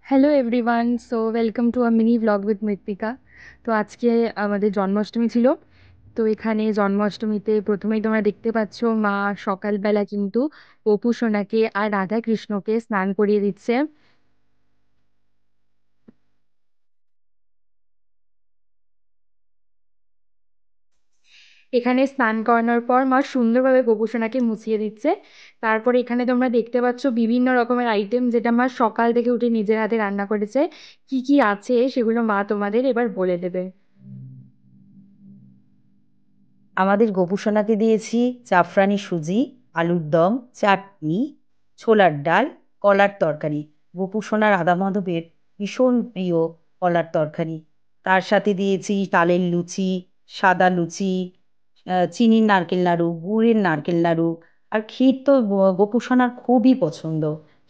Hello everyone, so welcome to a mini vlog with মৃত্তিকা। তো আজকে আমাদের জন্মাষ্টমী ছিল। তো এখানে জন্মাষ্টমীতে প্রথমেই তোমরা দেখতে পাচ্ছ মা সকালবেলা কিন্তু অপু সোনাকে আর রাধা কৃষ্ণকে স্নান করিয়ে দিচ্ছে। এখানে স্নান করানোর পর মা সুন্দরভাবে গোপু সোনাকে মুছিয়ে দিচ্ছে। তারপর এখানে তোমরা দেখতে পাচ্ছ বিভিন্ন রকমের আইটেম, যেটা মা সকাল থেকে উঠে নিজের হাতে রান্না করেছে। কি কি আছে সেগুলো মা তোমাদের এবার বলে দেবে। আমাদের গোপুসোনাকে দিয়েছি জাফরানি সুজি, আলুর দম, চাটনি, ছোলার ডাল, কলার তরকারি। গোপুসোনার রাধা মাধবের ভীষণ প্রিয় কলার তরকারি। তার সাথে দিয়েছি তালের লুচি, সাদা লুচি, চিনির নারকেল নাড়ু, গুড়ের নারকেল নাড়ু। আর ক্ষীর তো গোপুসোনার খুবই পছন্দ।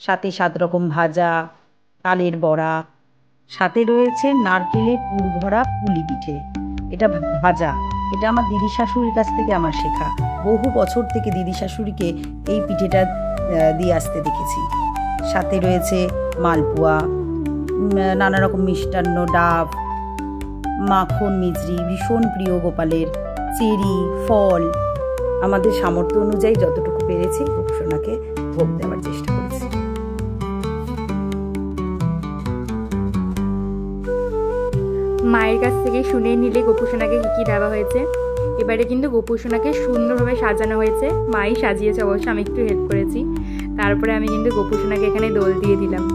সাথে 7 রকম ভাজা, তালের বড়া, সাথে রয়েছে নারকেলের পুর ভরা পুলি পিঠে। এটা ভাজা। এটা আমার দিদি শাশুড়ির কাছ থেকে আমার শেখা। বহু বছর থেকে দিদি শাশুড়িকে এই পিঠেটা দিয়ে আসতে দেখেছি। সাথে রয়েছে মালপোয়া, নানা রকম মিষ্টান্ন, ডাব, মাখন মিছরি ভীষণ প্রিয় গোপালের, চেরি, ফল। আমাদের সামর্থ্য অনুযায়ী যতটুকু পেরেছি গোপুসোনাকে ভোগ দেওয়ার চেষ্টা করেছি। মায়ের কাছ থেকে শুনে নিলে গোপু সোনাকে কী কী দেওয়া হয়েছে। এবারে কিন্তু গোপু সোনাকে সুন্দরভাবে সাজানো হয়েছে। মাই সাজিয়েছে, অবশ্য আমি একটু হেল্প করেছি। তারপরে আমি কিন্তু গোপু সোনাকে এখানে দোল দিয়ে দিলাম।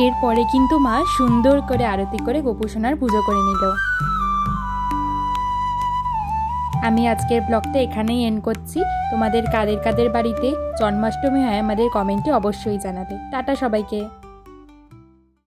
এরপরে কিন্তু মা সুন্দর করে আরতি করে গোপু সোনার পুজো করে নিল। আমি আজকের ব্লগটা এখানেই এন্ড করছি। তোমাদের কাদের কাদের বাড়িতে জন্মাষ্টমী হয় আমাদের কমেন্টে অবশ্যই জানাবে। টাটা সবাইকে।